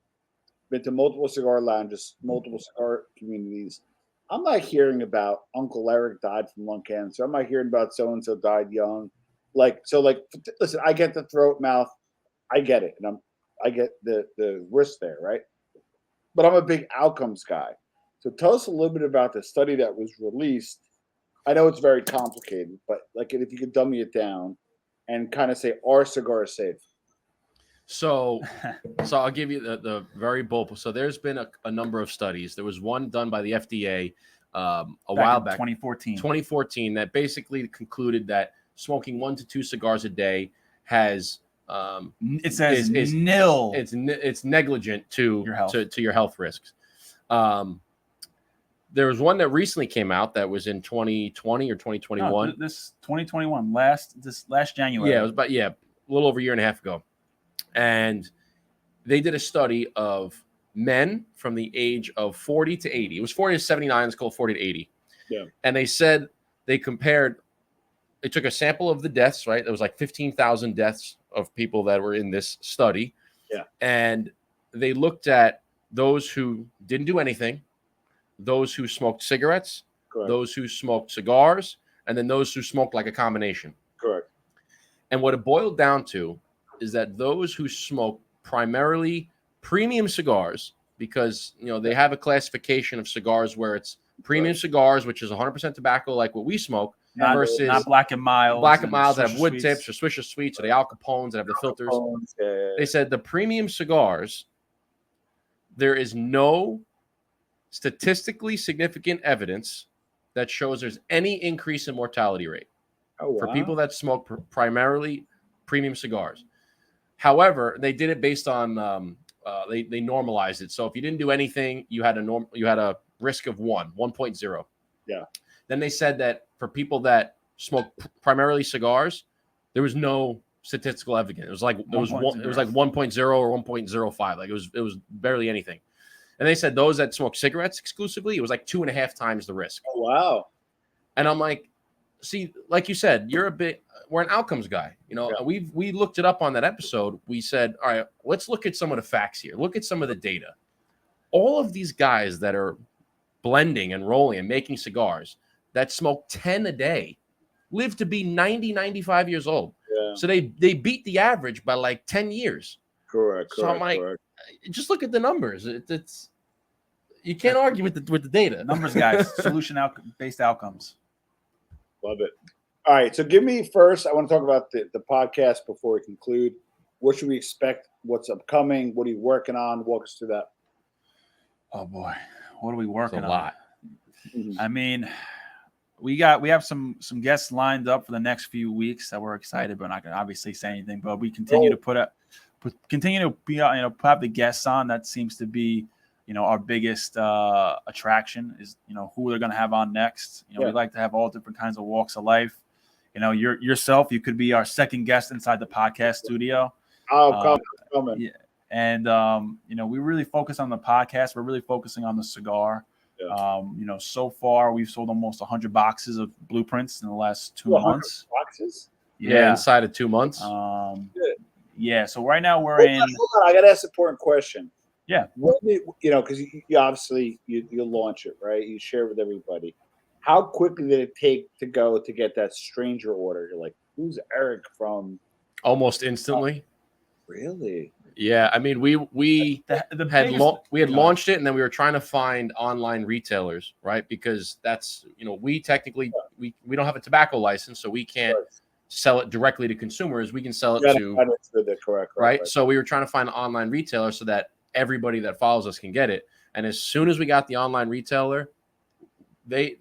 been to multiple cigar lounges, multiple cigar communities. I'm not hearing about Uncle Eric died from lung cancer. I'm not hearing about so and so died young. Listen, I get the throat, mouth. I get it, and I get the risk there, right? But I'm a big outcomes guy. So tell us a little bit about the study that was released. I know it's very complicated, but if you could dummy it down and kind of say, are cigars safe? So I'll give you the very bulk. So there's been a number of studies. There was one done by the FDA a while back, 2014, that basically concluded that smoking 1 to 2 cigars a day has it says nil. It's negligent to your health. to your health risks. There was one that recently came out that was in 2020 or 2021. No, this 2021, last January. Yeah, it was about a little over a year and a half ago. And they did a study of men from the age of 40 to 80. It was 40 to 79. It's called 40 to 80. Yeah. And they said they took a sample of the deaths, right? There was like 15,000 deaths of people that were in this study. Yeah. And they looked at those who didn't do anything, those who smoked cigarettes, Correct. Those who smoked cigars, and then those who smoked like a combination. Correct. And what it boiled down to is that those who smoke primarily premium cigars, because they have a classification of cigars where it's premium cigars, which is 100% tobacco, like what we smoke, versus not Black and Mild. That have wood tips or Swisher Sweets or the Al Capones that have the filters. They said the premium cigars, there is no statistically significant evidence that shows there's any increase in mortality rate for people that smoke primarily premium cigars. However, they did it based on they normalized it. So if you didn't do anything, you had a risk of 1.0. Yeah. Then they said that for people that smoke primarily cigars, there was no statistical evidence. It was like 1.0 or 1.05. Like it was barely anything. And they said those that smoke cigarettes exclusively, it was like 2.5 times the risk. Oh, wow. And I'm like, see, like you said, we're an outcomes guy. We looked it up on that episode. We said, all right, let's look at some of the facts here. Look at some of the data. All of these guys that are blending and rolling and making cigars that smoke 10 a day live to be 90, 95 years old. Yeah. So they beat the average by like 10 years. Correct. So I'm like, just look at the numbers. It's you can't argue with the data. Numbers, guys. Solution-based outcomes. Love it. All right. So give me first, I want to talk about the podcast before we conclude. What should we expect? What's upcoming? What are you working on? Walk us through that. Oh boy. What are we working on? A lot. I mean, we have some guests lined up for the next few weeks that we're excited, but not going to obviously say anything. But we continue to put have the guests on. That seems to be our biggest attraction is who they're going to have on next. We like to have all different kinds of walks of life. Yourself, you could be our second guest inside the podcast studio. Oh, coming. Yeah. And we really focus on the podcast. We're really focusing on the cigar. Yeah. So far we've sold almost 100 boxes of blueprints in the last 2 months. Boxes? Yeah, inside of 2 months. Yeah. So right now we're in. Hold on. I got to ask an important question. Yeah. What did, because you obviously you launch it, right? You share it with everybody. How quickly did it take to go to get that stranger order? You're like, who's Eric from? Almost instantly. Really? Yeah, I mean, we The had biggest, we had launched it, and then we were trying to find online retailers, right? Because that's we technically we don't have a tobacco license, so we can't sell it directly to consumers. We can sell it to correct, right. So we were trying to find an online retailer so that everybody that follows us can get it. And as soon as we got the online retailer, they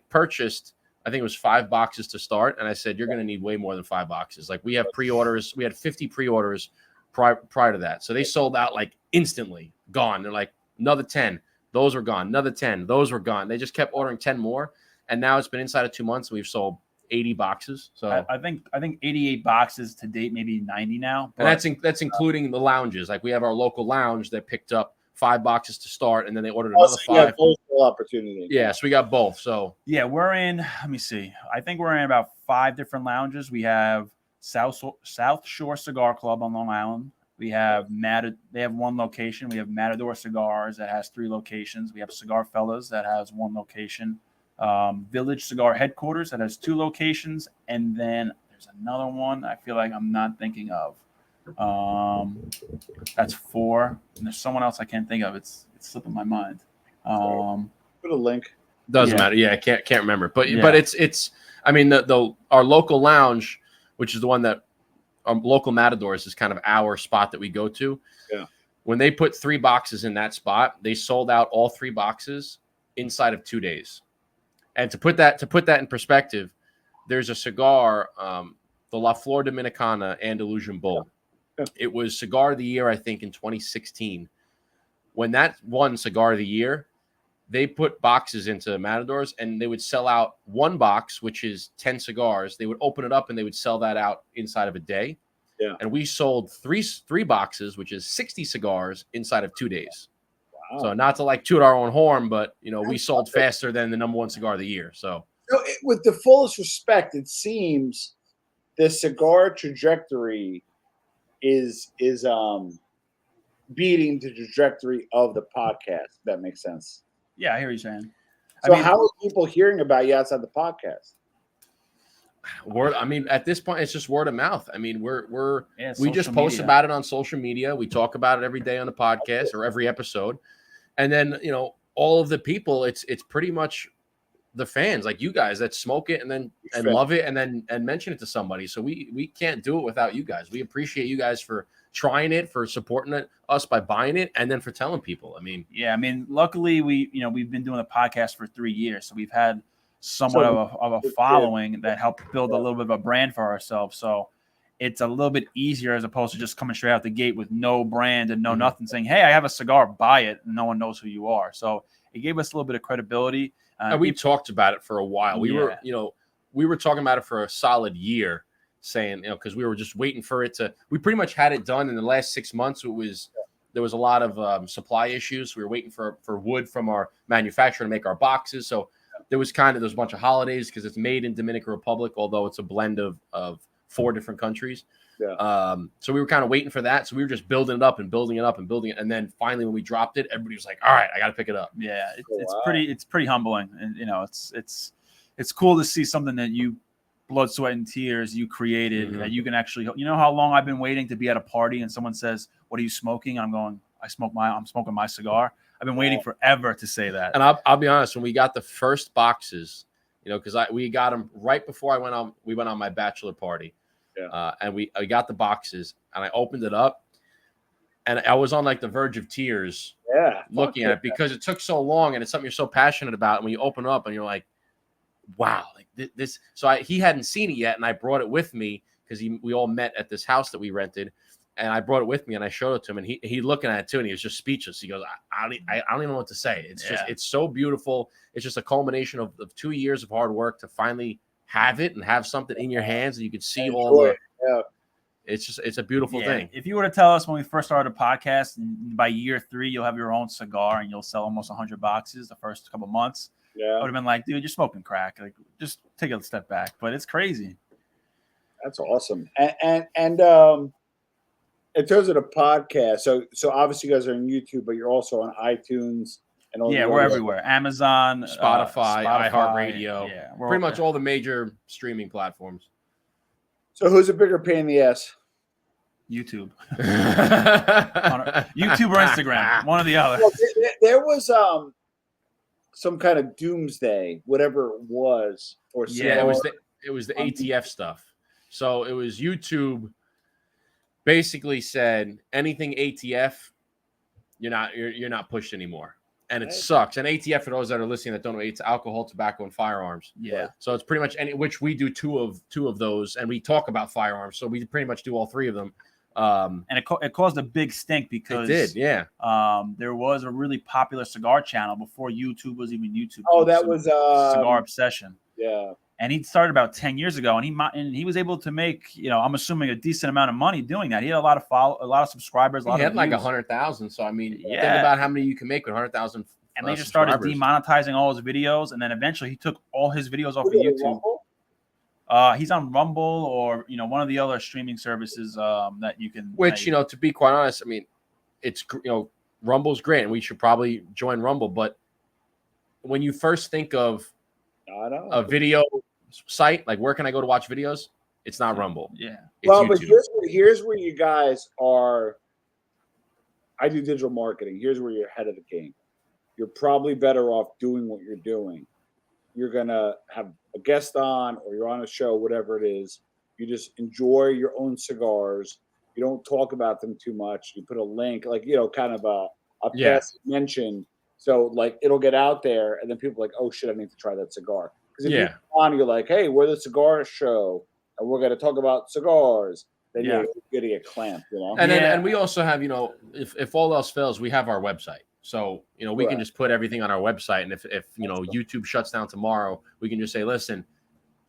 purchased, I think it was 5 boxes to start, and I said, you're going to need way more than 5 boxes. Like, we have pre-orders, we had 50 pre-orders prior to that, so they sold out like instantly, gone. They're like, another 10, those were gone, another 10, those were gone. They just kept ordering 10 more, and now it's been inside of 2 months, and we've sold 80 boxes. So I think 88 boxes to date, maybe 90 now. And that's including the lounges. Like, we have our local lounge that picked up 5 boxes to start, and then they ordered another 5. Opportunity. Yeah, so we got both. So yeah, we're in. Let me see. I think we're in about 5 different lounges. We have South Shore Cigar Club on Long Island. We have They have 1 location. We have Matador Cigars that has 3 locations. We have Cigar Fellas that has 1 location. Village Cigar Headquarters that has 2 locations, and then there's another one I feel like I'm not thinking of. That's 4, and there's someone else I can't think of. It's slipping my mind. Put a link. Doesn't matter. Yeah, I can't remember. But it's I mean our local lounge, which is the one that local Matadors is kind of our spot that we go to. Yeah. When they put 3 boxes in that spot, they sold out all 3 boxes inside of 2 days. And to put that in perspective, there's a cigar, the La Flor Dominicana Andalusian Bull. Yeah. It was Cigar of the Year, I think, in 2016. When that won Cigar of the Year, they put boxes into Matadors, and they would sell out 1 box, which is 10 cigars. They would open it up, and they would sell that out inside of a day. Yeah. And we sold three boxes, which is 60 cigars, inside of 2 days. Wow. So not to like toot our own horn, but we sold faster than the #1 cigar of the year. So with the fullest respect, it seems the cigar trajectory is beating the trajectory of the podcast. If that makes sense. Yeah, I hear you saying. So how are people hearing about you outside the podcast? Word. I mean, at this point, it's just word of mouth. I mean, we just post media. about it on social media. We talk about it every day on the podcast or every episode, and then all of the people. It's pretty much the fans, like you guys, that smoke it and love it, and mention it to somebody. So we can't do it without you guys. We appreciate you guys for trying it, for supporting us by buying it, and then for telling people. I mean, yeah, I mean, luckily we've been doing the podcast for 3 years, so we've had somewhat of a following that helped build a little bit of a brand for ourselves. So it's a little bit easier as opposed to just coming straight out the gate with no brand and no nothing, saying, "Hey, I have a cigar, buy it," and no one knows who you are. So it gave us a little bit of credibility. And we talked about it for a while. We were talking about it for a solid year, saying, because we were just waiting for it to. We pretty much had it done in the last 6 months. There was a lot of supply issues. We were waiting for wood from our manufacturer to make our boxes. So there was a bunch of holidays because it's made in Dominican Republic, although it's a blend of 4 different countries. Yeah. So we were kind of waiting for that. So we were just building it up and building it up and building it. And then finally, when we dropped it, everybody was like, "All right, I got to pick it up." Yeah, it's pretty humbling, and it's cool to see something that you blood, sweat, and tears you created that you can actually. How long I've been waiting to be at a party and someone says, "What are you smoking?" I'm going, I'm smoking my cigar. I've been waiting forever to say that. And I'll be honest, when we got the first boxes, because we got them right before we went on my bachelor party. Yeah. And we got the boxes, and I opened it up, and I was on like the verge of tears. Yeah, looking at it because it took so long, and it's something you're so passionate about. And when you open it up, and you're like, "Wow!" Like this. So he hadn't seen it yet, and I brought it with me because we all met at this house that we rented, and I brought it with me, and I showed it to him, and he looking at it too, and he was just speechless. He goes, "I don't even know what to say. It's just it's so beautiful. It's just a culmination of 2 years of hard work to finally have it and have something in your hands, and you could see all the." Yeah. It's a beautiful thing. If you were to tell us when we first started a podcast, and by year 3 you'll have your own cigar and you'll sell almost 100 boxes the first couple months, I would have been like, "Dude, you're smoking crack. Like, just take a step back." But it's crazy. That's awesome. And in terms of the podcast, so obviously you guys are on YouTube, but you're also on iTunes and all. Yeah, we're everywhere. Amazon, Spotify, iHeartRadio. Yeah, pretty much all the major streaming platforms. So who's a bigger pain in the ass? YouTube. YouTube or Instagram, one or the other. Well, there was some kind of doomsday, whatever it was, or yeah, it was the ATF stuff. So it was YouTube basically said anything ATF, you're not pushed anymore. And it sucks. And ATF, for those that are listening that don't know, it's alcohol, tobacco, and firearms. Yeah. So it's pretty much which we do two of those, and we talk about firearms. So we pretty much do all three of them. And it caused a big stink because it did, yeah. There was a really popular cigar channel before YouTube was even YouTube. Oh, that was Cigar Obsession. Yeah. And he started about 10 years ago, and he was able to make, I'm assuming a decent amount of money doing that. He had a lot of subscribers. He had like 100,000. So I mean, think about how many you can make with 100,000. And they just started demonetizing all his videos, and then eventually he took all his videos off of YouTube. He's on Rumble or one of the other streaming services that you can. Which to be quite honest, I mean, it's Rumble's great, and we should probably join Rumble. But when you first think of a video site, like where can I go to watch videos? It's not Rumble. Yeah. Well, but here's where you guys are. I do digital marketing. Here's where you're ahead of the game. You're probably better off doing what you're doing. You're gonna have a guest on, or you're on a show, whatever it is. You just enjoy your own cigars. You don't talk about them too much. You put a link, like kind of a passive mention. So like it'll get out there, and then people are like, oh shit, I need to try that cigar. Because if you're on, you're like, hey, we're the cigar show, and we're gonna talk about cigars. Then you're gonna get clamped, And we also have, if all else fails, we have our website. So, we can just put everything on our website. And if YouTube shuts down tomorrow, we can just say, listen,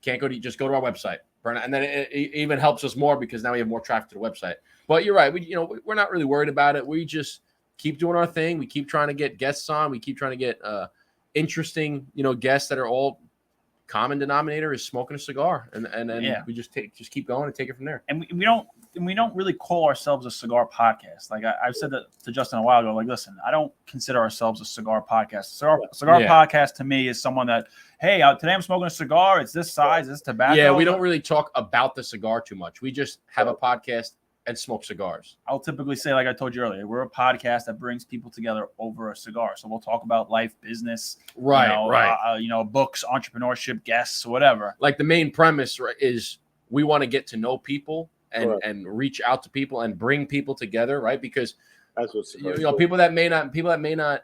just go to our website. And then it even helps us more because now we have more traffic to the website. But you're right. We're not really worried about it. We just keep doing our thing. We keep trying to get guests on. We keep trying to get interesting, guests that are all common denominator is smoking a cigar. And then we just keep going and take it from there. And we don't really call ourselves a cigar podcast. Like I've said that to Justin a while ago. Like, listen, I don't consider ourselves a cigar podcast. Cigar podcast to me is someone that, hey, today I'm smoking a cigar. It's this size. It's tobacco. Yeah, we don't really talk about the cigar too much. We just have a podcast and smoke cigars. I'll typically say, like I told you earlier, we're a podcast that brings people together over a cigar. So we'll talk about life, business, books, entrepreneurship, guests, whatever. Like the main premise is we want to get to know people and reach out to people and bring people together, right? Because that's what's people that may not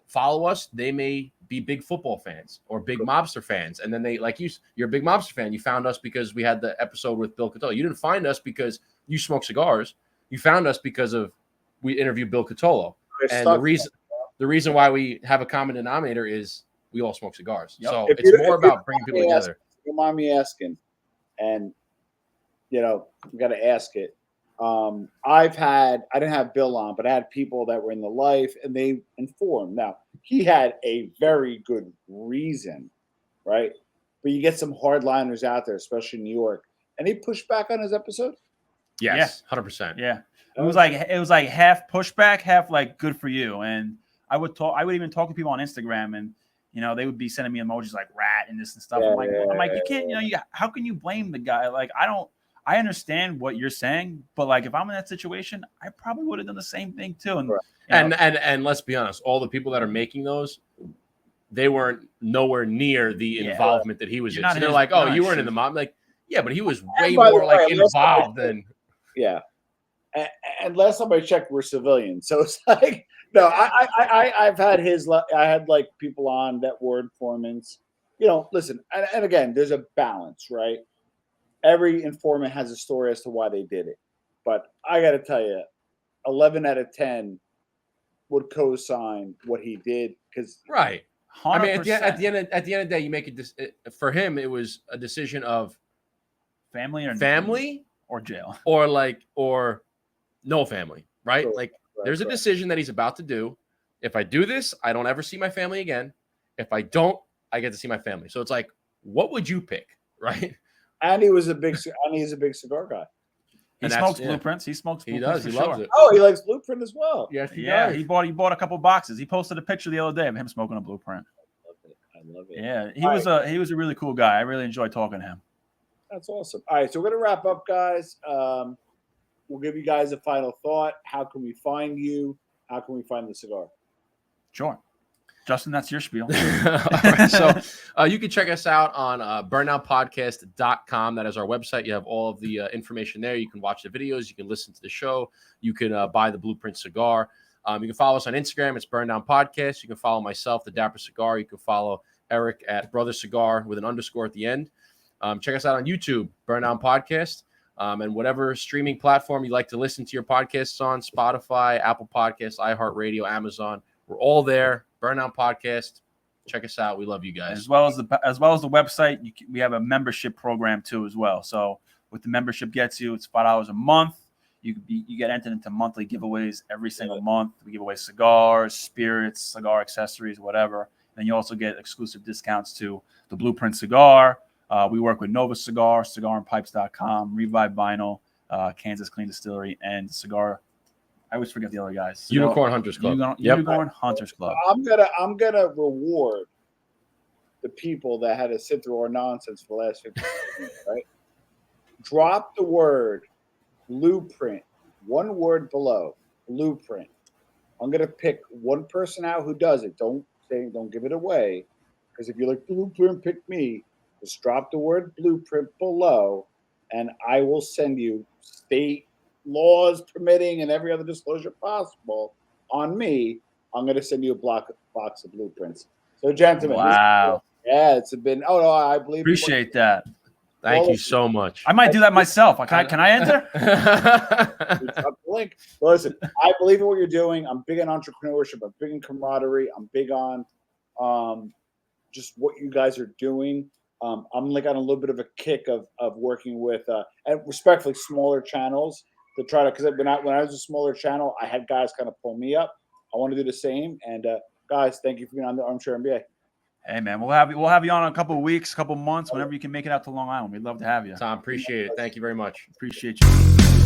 follow us, they may be big football fans or big mobster fans, and then you're a big mobster fan. You found us because we had the episode with Bill Catolo. You didn't find us because you smoke cigars. You found us because we interviewed Bill Catolo, and the reason why we have a common denominator is we all smoke cigars. Yep. So it's more about bringing people together. You mind me asking, and we got to ask it. I didn't have Bill on, but I had people that were in the life, and they informed. Now, he had a very good reason, right? But you get some hardliners out there, especially in New York, and he pushed back on his episode. Yes, 100%. Yeah, it was like half pushback, half like good for you. And I would even talk to people on Instagram, and they would be sending me emojis like rat and this and stuff. I'm like, you can't, how can you blame the guy? Like, I understand what you're saying, but like if I'm in that situation, I probably would have done the same thing too. And let's be honest, all the people that are making those, they weren't nowhere near the involvement that he was in. So they're like, oh, you weren't in the mob. Like, yeah, but he was way more like involved than. Yeah. And last time I checked, we're civilians. So it's like, no, I've had I had like people on that were informants. Listen, and again, there's a balance, right? Every informant has a story as to why they did it. But I got to tell you, 11 out of 10 would co-sign what he did because right. 100%. I mean, at the end of the day, you make it. For him, it was a decision of family or jail or no family, right? Right, there's a decision that he's about to do. If I do this, I don't ever see my family again. If I don't, I get to see my family. So it's like, what would you pick, right? And he's a big cigar guy. He And smokes yeah. blueprints. He smokes He blueprints. does. For He loves sure. it. Oh, he likes blueprint as well. Yes, he Yeah, does. he bought a couple boxes. He posted a picture the other day of him smoking a blueprint. I love it. Yeah, he was a really cool guy. I really enjoyed talking to him. That's awesome. All right, so we're gonna wrap up, guys. We'll give you guys a final thought. How can we find you? How can we find the cigar? Sure. Justin, that's your spiel. All right, so you can check us out on burnoutpodcast.com. That is our website. You have all of the information there. You can watch the videos. You can listen to the show. You can buy the Blueprint cigar. You can follow us on Instagram. It's Burn Down Podcast. You can follow myself, The Dapper Cigar. You can follow Eric at Brother Cigar with an underscore at the end. Check us out on YouTube, Burn Down Podcast. And whatever streaming platform you like to listen to your podcasts on, Spotify, Apple Podcasts, iHeartRadio, Amazon. We're all there. Burnout Podcast. Check us out. We love you guys. As well as the website, we have a membership program too as well. So what the membership gets you, it's $5 a month. You get entered into monthly giveaways every single month. We give away cigars, spirits, cigar accessories, whatever. Then you also get exclusive discounts to the Blueprint cigar. We work with Nova Cigar, cigarandpipes.com, Revive Vinyl, Kansas Clean Distillery, and Cigar. I always forget the other guys. Unicorn Hunters Club. Unicorn Hunters Club. I'm gonna reward the people that had to sit through our nonsense for the last 15 minutes, right? Drop the word Blueprint, one word below Blueprint. I'm gonna pick one person out who does it. Don't give it away, because if you're like Blueprint, pick me. Just drop the word Blueprint below, and I will send you, state laws permitting and every other disclosure possible on me. I'm going to send you a box of blueprints. So, gentlemen, wow, it's been. Oh no, I believe. Appreciate that. Thank you so much. I might do that myself. Can I enter? Drop the link. Listen, I believe in what you're doing. I'm big on entrepreneurship. I'm big on camaraderie. I'm big on just what you guys are doing. I'm like on a little bit of a kick of working with and respectfully smaller channels to try to, because when I was a smaller channel, I had guys kind of pull me up. I want to do the same. And guys, thank you for being on the Armchair MBA. Hey man, we'll have you on in a couple of weeks, couple of months, whenever you can make it out to Long Island. We'd love to have you. Tom, appreciate it. Thank you very much. Appreciate you.